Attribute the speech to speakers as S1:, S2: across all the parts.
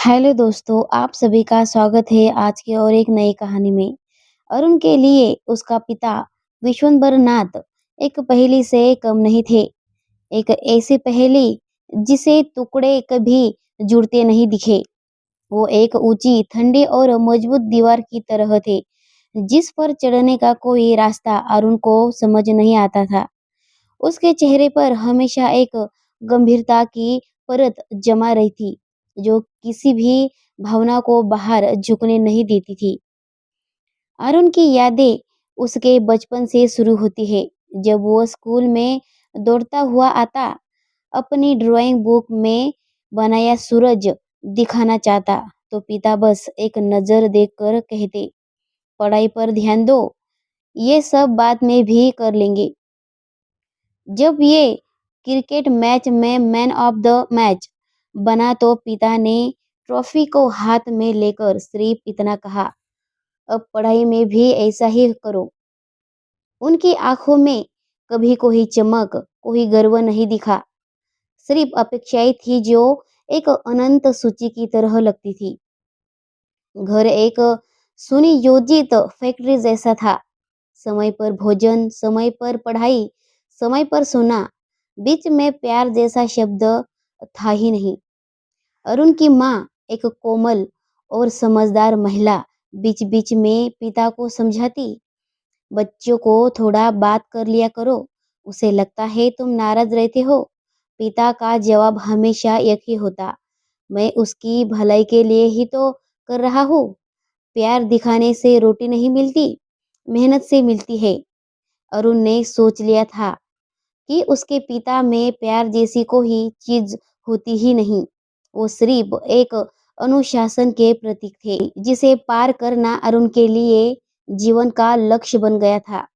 S1: Hello दोस्तों, आप सभी का स्वागत है आज की और एक नई कहानी में। अरुण के लिए उसका पिता विश्वंभर नाथ एक पहेली से कम नहीं थे। एक ऐसी पहेली जिसे टुकड़े कभी जुड़ते नहीं दिखे। वो एक ऊंची, ठंडी और मजबूत दीवार की तरह थे, जिस पर चढ़ने का कोई रास्ता अरुण को समझ नहीं आता था। उसके चेहरे पर हमेशा एक गंभीरता की परत जमा रही थी, जो किसी भी भावना को बाहर झुकने नहीं देती थी। अरुण की यादें उसके बचपन से शुरू होती है, जब वो स्कूल में दौड़ता हुआ आता, अपनी ड्राइंग बुक में बनाया सूरज दिखाना चाहता, तो पिता बस एक नजर देखकर कहते, पढ़ाई पर ध्यान दो, ये सब बात में भी कर लेंगे। जब ये क्रिकेट मैच में मैन ऑफ द मैच बना तो पिता ने ट्रॉफी को हाथ में लेकर सिर्फ इतना कहा, अब पढ़ाई में भी ऐसा ही करो। उनकी आंखों में कभी कोई चमक, कोई गर्व नहीं दिखा, सिर्फ अपेक्षाएं थी जो एक अनंत सूची की तरह लगती थी। घर एक सुनियोजित फैक्ट्री जैसा था। समय पर भोजन, समय पर पढ़ाई, समय पर सोना, बीच में प्यार जैसा शब्द था ही नहीं। अरुण की माँ, एक कोमल और समझदार महिला, बीच बीच में पिता को समझाती, बच्चों को थोड़ा बात कर लिया करो, उसे लगता है तुम नाराज रहते हो। पिता का जवाब हमेशा एक ही होता, मैं उसकी भलाई के लिए ही तो कर रहा हूँ। प्यार दिखाने से रोटी नहीं मिलती, मेहनत से मिलती है। अरुण ने सोच लिया था कि उसके पिता में प्यार जैसी कोई चीज होती ही नहीं। वो सिर्फ एक अनुशासन के प्रतीक थे, जिसे पार करना अरुण के लिए जीवन का लक्ष्य बन गया था।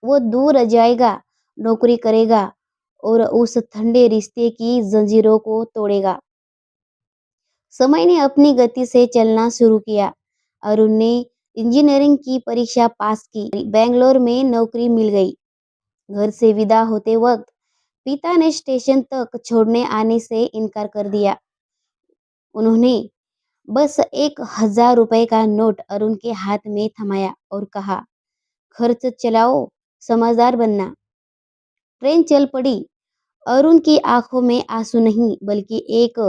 S1: वो दूर जाएगा, नौकरी करेगा और उस ठंडे रिश्ते की जंजीरों को तोड़ेगा। समय ने अपनी गति से चलना शुरू किया। अरुण ने इंजीनियरिंग की परीक्षा पास की, बेंगलोर में नौकरी मिल गई। घर से विदा होते वक्त पिता ने स्टेशन तक छोड़ने आने से इनकार कर दिया। उन्होंने बस 1,000 रुपए का नोट अरुण के हाथ में थमाया और कहा, खर्च चलाओ, समझदार बनना। ट्रेन चल पड़ी। अरुण की आंखों में आंसू नहीं, बल्कि एक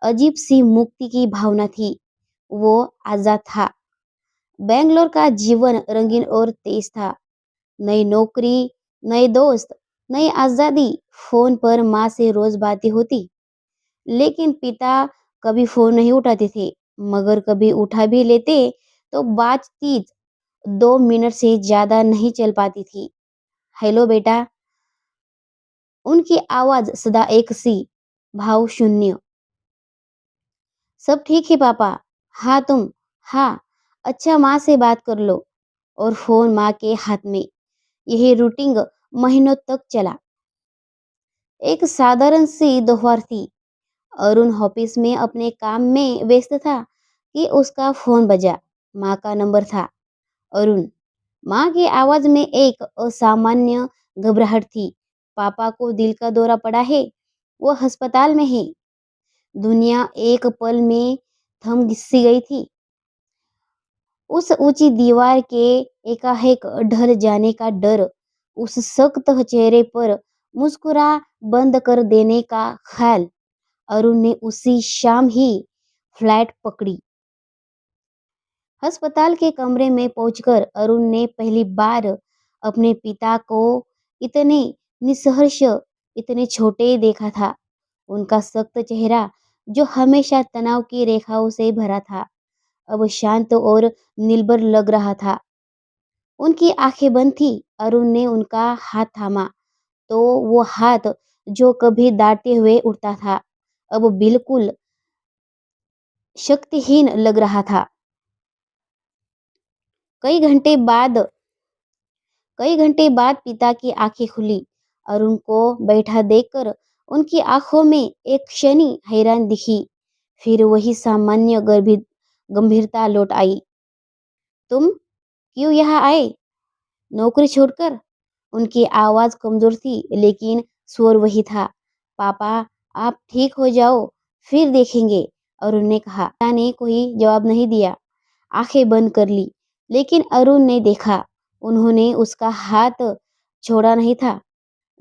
S1: अजीब सी मुक्ति की भावना थी। वो आजाद था। बेंगलोर का जीवन रंगीन और तेज था। नई नौकरी, नए दोस्त, नई आजादी। फोन पर माँ से रोज बातें होती, लेकिन पिता कभी फोन नहीं उठाते थे। मगर कभी उठा भी लेते तो बातचीत 2 मिनट से ज्यादा नहीं चल पाती थी। हेलो बेटा, उनकी आवाज सदा एक सी, भाव शून्य। सब ठीक है पापा। हाँ तुम। हाँ। अच्छा, माँ से बात कर लो। और फोन माँ के हाथ में। यही रूटीन महीनों तक चला। एक साधारण सी दोपहर थी। अरुण ऑफिस में अपने काम में व्यस्त था कि उसका फोन बजा। माँ का नंबर था। अरुण। माँ की आवाज में एक असामान्य घबराहट थी। पापा को दिल का दौरा पड़ा है, वो अस्पताल में है। दुनिया एक पल में थम सी गई थी। उस ऊंची दीवार के एकाएक ढल जाने का डर, उस सख्त चेहरे पर मुस्कुरा बंद कर देने का ख्याल। अरुण ने उसी शाम ही फ्लाइट पकड़ी। अस्पताल के कमरे में पहुंचकर अरुण ने पहली बार अपने पिता को इतने निसहर्ष, इतने छोटे देखा था। उनका सख्त चेहरा, जो हमेशा तनाव की रेखाओं से भरा था, अब शांत और निर्भर लग रहा था। उनकी आंखें बंद थी। अरुण ने उनका हाथ थामा, तो वो हाथ जो कभी डांटते हुए उठता था, अब बिल्कुल शक्तिहीन लग रहा था। कई घंटे बाद कई घंटे बाद पिता की आंखें खुली। अरुण को बैठा देखकर उनकी आंखों में एक क्षण हैरान दिखी, फिर वही सामान्य गंभीरता लौट आई। तुम क्यों यहाँ आए, नौकरी छोड़कर? उनकी आवाज कमजोर थी, लेकिन स्वर वही था। पापा, आप ठीक हो जाओ, फिर देखेंगे। अरुण ने कहा। पिता ने कोई जवाब नहीं दिया, आंखें बंद कर ली। लेकिन अरुण ने देखा, उन्होंने उसका हाथ छोड़ा नहीं था।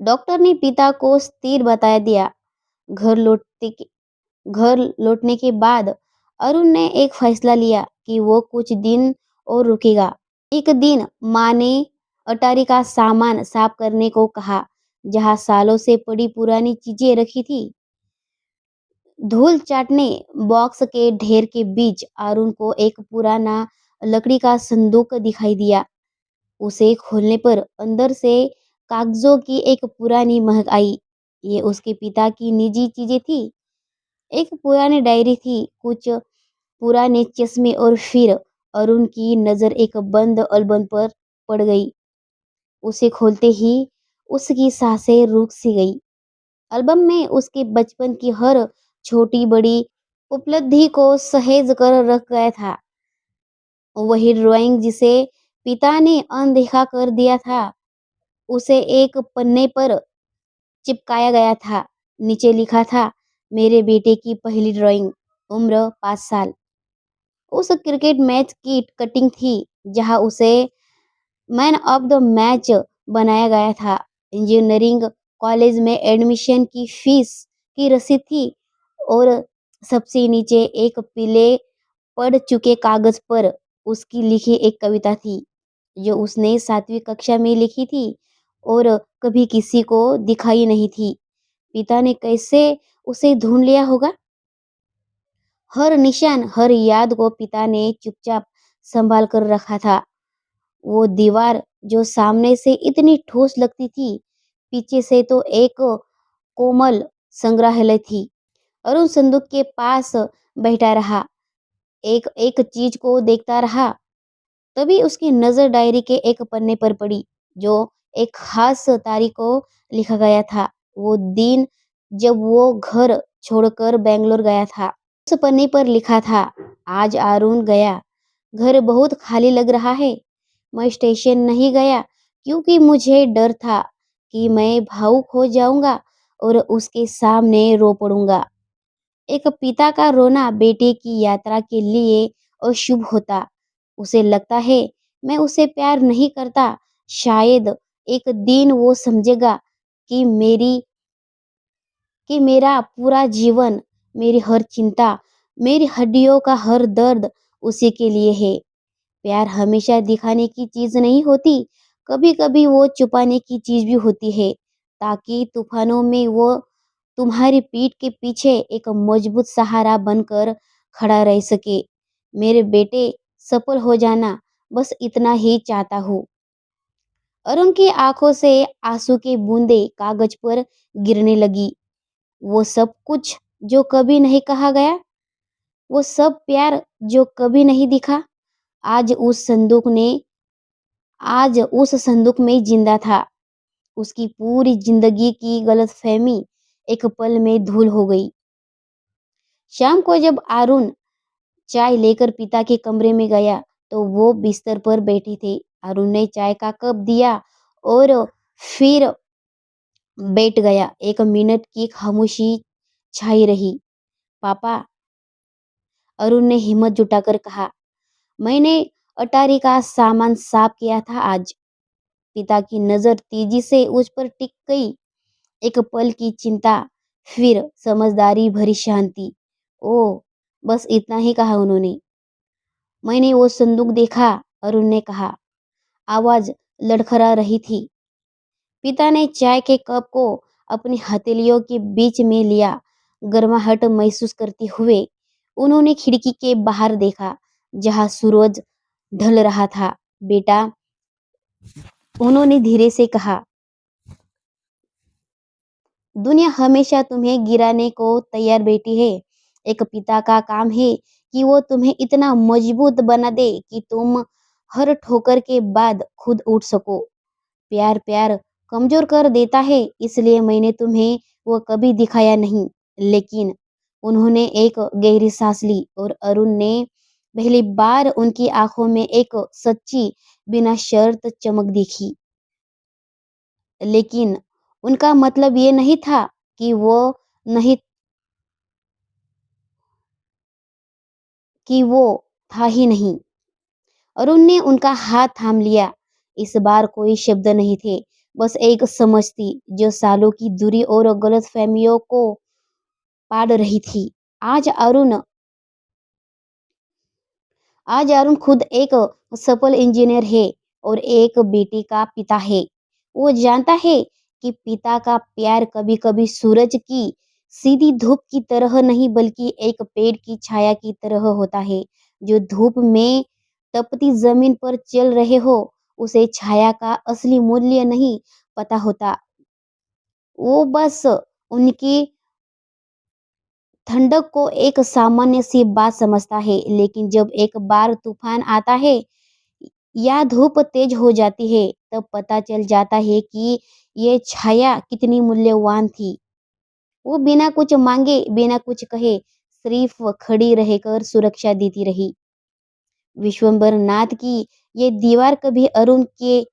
S1: डॉक्टर ने पिता को स्थिर बता दिया। घर लौटते के घर लौटने के बाद अरुण ने एक फैसला लिया कि वो कुछ दिन और रुकेगा। एक दिन माँ ने अटारी का सामान साफ करने को कहा, जहाँ सालों से पड़ी पुरानी चीजें रखी थी। धूल चाटने बॉक्स के ढेर के बीच अरुण को एक पुराना लकड़ी का संदूक दिखाई दिया। उसे खोलने पर अंदर से कागजों की एक पुरानी महक आई। ये उसके पिता की निजी चीजें थी। एक पुरानी डायरी थी, कुछ पुराने चश्मे और फिर अरुण की नजर एक बंद एल्बम पर पड़ गई। उसे खोलते ही उसकी सांसें रुक सी गई। एल्बम में उसके बचपन की हर छोटी बड़ी उपलब्धि को सहेज कर रख गया था। वही ड्राइंग जिसे पिता ने अनदेखा कर दिया था, उसे एक पन्ने पर चिपकाया गया था। नीचे लिखा था, मेरे बेटे की पहली ड्राइंग, उम्र 5 साल। उस क्रिकेट मैच की कटिंग थी जहां उसे मैन ऑफ द मैच बनाया गया था। इंजीनियरिंग कॉलेज में एडमिशन की फीस की रसीद थी और सबसे नीचे एक पीले पड़ चुके कागज पर उसकी लिखी एक कविता थी, जो उसने 7वीं कक्षा में लिखी थी और कभी किसी को दिखाई नहीं थी। पिता ने कैसे उसे ढूंढ लिया होगा? हर निशान, हर याद को पिता ने चुपचाप संभाल कर रखा था। वो दीवार जो सामने से इतनी ठोस लगती थी, पीछे से तो एक कोमल संग्रहालय थी। अरुण संदूक के पास बैठा रहा, एक एक चीज को देखता रहा। तभी उसकी नजर डायरी के एक पन्ने पर पड़ी, जो एक खास तारीख को लिखा गया था। वो दिन जब वो घर छोड़कर बेंगलोर गया था। उस पन्ने पर लिखा था, आज अरुण गया, घर बहुत खाली लग रहा है। मैं स्टेशन नहीं गया क्योंकि मुझे डर था कि मैं भावुक हो जाऊंगा और उसके सामने रो पड़ूंगा। एक पिता का रोना बेटे की यात्रा के लिए अशुभ होता। उसे लगता है मैं उसे प्यार नहीं करता। शायद एक दिन वो समझेगा कि मेरा पूरा जीवन, मेरी हर चिंता, मेरी हड्डियों का हर दर्द उसी के लिए है। प्यार हमेशा दिखाने की चीज नहीं होती, कभी कभी वो छुपाने की चीज भी होती है, ताकि तूफानों में वो तुम्हारी पीठ के पीछे एक मजबूत सहारा बनकर खड़ा रह सके। मेरे बेटे, सफल हो जाना, बस इतना ही चाहता हूँ। और उनकी आंखों से आंसू की बूंदें कागज पर गिरने लगी। वो सब कुछ जो कभी नहीं कहा गया, वो सब प्यार जो कभी नहीं दिखा, आज उस संदूक ने आज उस संदूक में जिंदा था। उसकी पूरी जिंदगी की गलतफहमी एक पल में धूल हो गई। शाम को जब अरुण चाय लेकर पिता के कमरे में गया, तो वो बिस्तर पर बैठे थे। अरुण ने चाय का कप दिया और फिर बैठ गया। 1 मिनट की खामोशी छाई रही। पापा, अरुण ने हिम्मत जुटाकर कहा, मैंने अटारी का सामान साफ किया था आज। पिता की नजर तेजी से उस पर टिक गई। एक पल की चिंता, फिर समझदारी भरी शांति। ओ, बस इतना ही कहा उन्होंने। मैंने वो संदूक देखा, अरुण ने कहा। आवाज लड़खड़ा रही थी। पिता ने चाय के कप को अपनी हथेलियों के बीच में लिया। गर्माहट महसूस करते हुए उन्होंने खिड़की के बाहर देखा, जहां सूरज ढल रहा था। बेटा, उन्होंने धीरे से कहा, दुनिया हमेशा तुम्हें गिराने को तैयार बैठी है। एक पिता का काम है कि वो तुम्हें इतना मजबूत बना दे कि तुम हर ठोकर के बाद खुद उठ सको। प्यार प्यार कमजोर कर देता है, इसलिए मैंने तुम्हें वो कभी दिखाया नहीं। लेकिन उन्होंने एक गहरी सांस ली और अरुण ने पहली बार उनकी आंखों में एक सच्ची बिना शर्त चमक दिखी। लेकिन उनका मतलब ये नहीं था कि वो नहीं कि वो था ही नहीं। अरुण ने उनका हाथ थाम लिया। इस बार कोई शब्द नहीं थे, बस एक समझ थी जो सालों की दूरी और गलतफहमियों को पाड़ रही थी। आज अरुण आज अरुण खुद एक सफल इंजीनियर है और एक बेटी का पिता है। वो जानता है कि पिता का प्यार कभी-कभी सूरज की सीधी धूप की तरह नहीं बल्कि एक पेड़ की छाया की तरह होता है। जो धूप में तपती जमीन पर चल रहे हो, उसे छाया का असली मूल्य नहीं पता होता। वो बस उनकी ठंडक को एक सामान्य सी बात समझता है, लेकिन जब एक बार तूफान आता है या धूप तेज हो जाती है, तब पता चल जाता है कि ये छाया कितनी मूल्यवान थी। वो बिना कुछ मांगे, बिना कुछ कहे, सिर्फ खड़ी रहकर सुरक्षा देती रही। विश्वंभर नाथ की ये दीवार कभी अरुण के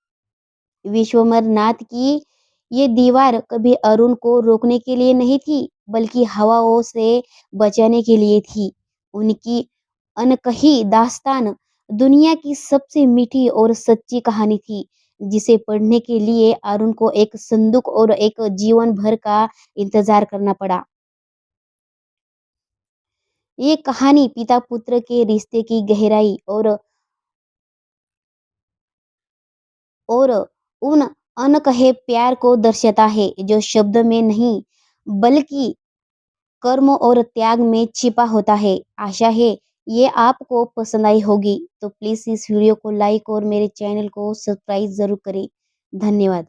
S1: विश्वम्भर नाथ की ये दीवार कभी अरुण को रोकने के लिए नहीं थी, बल्कि हवाओं से बचाने के लिए थी। उनकी अनकही दास्तान दुनिया की सबसे मीठी और सच्ची कहानी थी, जिसे पढ़ने के लिए अरुण को एक संदूक और एक जीवन भर का इंतजार करना पड़ा। ये कहानी पिता पुत्र के रिश्ते की गहराई और उन अनकहे प्यार को दर्शाता है जो शब्द में नहीं बल्कि कर्म और त्याग में छिपा होता है। आशा है ये आपको पसंद आई होगी, तो प्लीज इस वीडियो को लाइक और मेरे चैनल को सब्सक्राइब जरूर करें। धन्यवाद।